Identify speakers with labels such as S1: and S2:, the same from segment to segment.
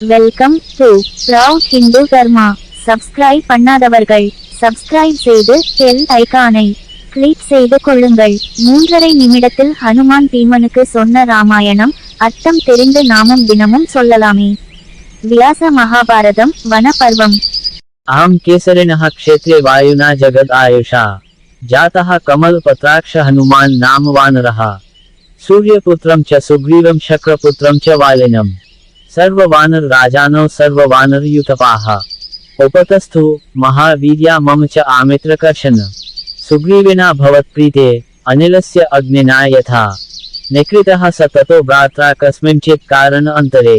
S1: Welcome to proud Hindu Dharma. Subscribe பண்ணாதவர்கள் subscribe செய்து bell ஐகானை கிளிக் செய்து கொள்ளுங்கள். 3.5 நிமிடத்தில் ஹனுமான் பீமனுக்கு சொன்ன ராமாயணம் அர்த்தம் தெரிந்து நாமும் தினமும் சொல்லலாமே. வியாச மகாபாரதம் வனபர்வம்.
S2: अहं केसरिणः क्षेत्रे वायुना जगद आयुषा जातः कमलपत्राक्ष हनुमान् नाम वानरः सूर्यपुत्रं च सुग्रीवं शक्रपुत्रं च वालिनं सर्ववानर राजानौ सर्ववानरयुतपाः उपतस्थो महावीर्या मम च आमित्रकर्षण सुग्रीवेना भवत्प्रीते अनिलस्य अग्निना यथा निकृतः स ततो भ्रात्रा कस्मिंश्चित् कारण अंतरे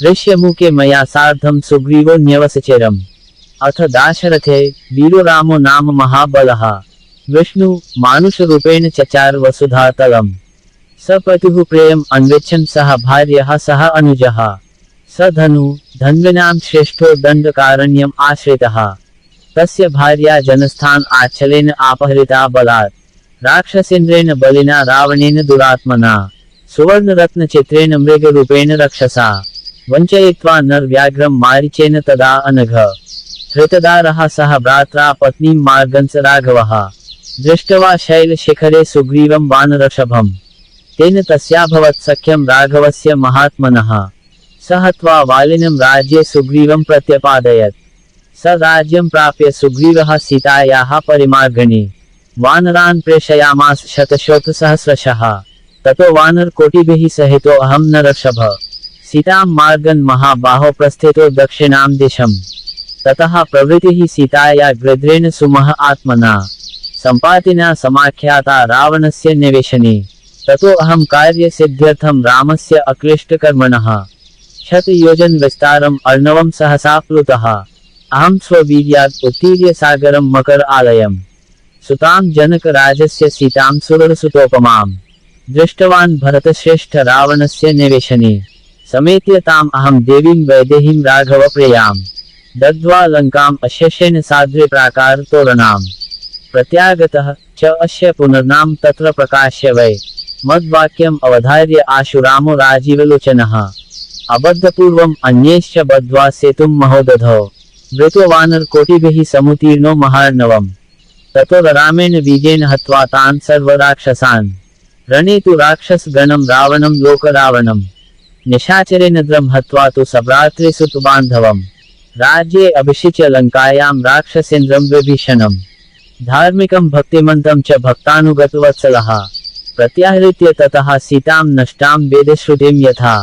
S2: ऋष्यमुखे मया सार्धं सुग्रीवो न्यवसचरम् अथ दाशरथे वीरो रामो नाम महाबलः विष्णु मानुष रूपेण चचार वसुधातलम् स पतिः प्रेम अन्वेच्छन् सह भार्यः सह अनुजः स धनु धन्विनां श्रेष्ठो दण्डकारण्यम् आश्रितः तस्य भार्या जनस्थान आच्छलेन अपहृता बलात् राक्षसेन्द्रेण बलिना रावणेन दुरात्मना सुवर्णरत्नचित्रेण मृगरूपेण रक्षसा वञ्चयित्वा नरव्याघ्रं मारीचेन तदा अनघ हृतदारः सह भ्रात्रा पत्नीं मार्गंस राघवः दृष्ट्वा शैलशिखरे सुग्रीवं वानरषभम् तेन तस्याभवत् सख्यं राघवस्य महात्मनः स हत्वा वालिनं राज्ये सुग्रीवं प्रत्यपादयत् स राज्यं प्राप्य सुग्रीवः सीतायाः परिमार्गणे वानरान् प्रेषयामास शतशोथसहस्रशः ततो वानरकोटिभिः सहितो अहं नरषभ सीतां मार्गन् महाबाहो प्रस्थितो दक्षिणां दिशम् ततः प्रवृत्तिः सीताया गृध्रेण सुमह आत्मना सम्पातिना समाख्याता रावणस्य निवेशने ततो अहं कार्यसिद्ध्यर्थं रामस्य अक्लिष्टकर्मणः शतयोजन विस्तारम् अर्णवं सहसा प्लुतः अहं स्ववीर्यात् उत्तीर्य सागरं मकर आलयम् सुतां जनकराजस्य सीतां सुरसुतोपमाम् दृष्टवान् भरतश्रेष्ठ रावणस्य निवेशने समेत्य ताम् अहं देवीं वैदेहीं राघवप्रियाम् दग्ध्वा लंकाम् अशेषेण साध्वे प्राकार तोरणाम् प्रत्यागतः च अस्य पुनर्नाम तत्र प्रकाश्य वै मद्वाक्यम् अवधार्य आशु रामो राजीवलोचनः अबद्धपूर्वम् अन्यैश्च बद्ध्वा सेतुं महोदधौ वृतो वानरकोटिभिः समुतीर्णो महार्णवम् ततो रामेण वीर्येण हत्वा तान् सर्वराक्षसान् रणे तु राक्षसगणं रावणं लोकरावणम् निशाचरेण द्रं हत्वा तु सभ्रातृसुतबान्धवम् राज्ये अभिषिच्य लंकायां राक्षसेन्द्रं विभीषणम् धार्मिकं भक्तिमन्तं च भक्तानुगतवत्सलः प्रत्याहृत्य ततः सीतां नष्टां वेदश्रुतिं यथा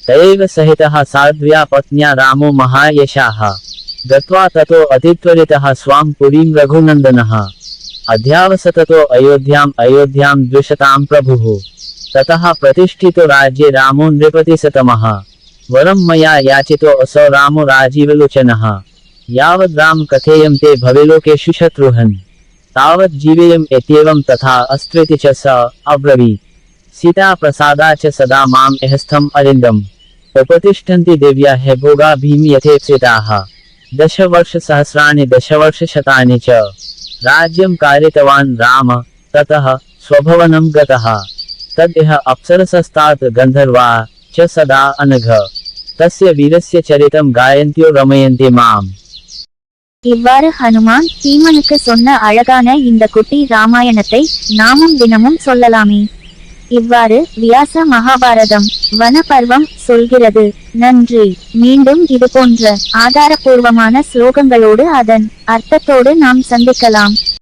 S2: तयैव सहितः साध्व्या पत्न्या रामो महायशाः गत्वा ततो अतित्वरितः स्वां पुरीं रघुनन्दनः अध्यावसततो अयोध्यां द्विषतां प्रभुः ततः प्रतिष्ठितो राज्ये रामो नृपतिशतमः वरं मया याचितो असौ रामो राजीवलोचनः यावद् राम कथेयं ते भवेलोकेषु शत्रुहन् तावत् जीवेयम् इत्येवं तथा अस्त्वेति च स अब्रवीत् सीता प्रसादा च सदा माम् इहस्थम् अरिन्दम् उपतिष्ठन्ति दिव्या ह्य भोगा भीम यथेप्सिताः दशवर्षसहस्राणि दशवर्षशतानि च राज्यं कारितवान् राम ततः स्वभवनं गतः तद् इह अप्सरसस्तात् गन्धर्वा च सदा अनघ तस्य वीरस्य चरितं गायन्त्यो रमयन्ति माम्.
S1: இவ்வாறு ஹனுமான் பீமனுக்கு சொன்ன அழகான இந்த குட்டி ராமாயணத்தை நாமும் தினமும் சொல்லலாமே. இவ்வாறு வியாச மகாபாரதம் வனபர்வம் சொல்கிறது. நன்றி. மீண்டும் இதுபோன்ற ஆதாரபூர்வமான ஸ்லோகங்களோடு அதன் அர்த்தத்தோடு நாம் சந்திக்கலாம்.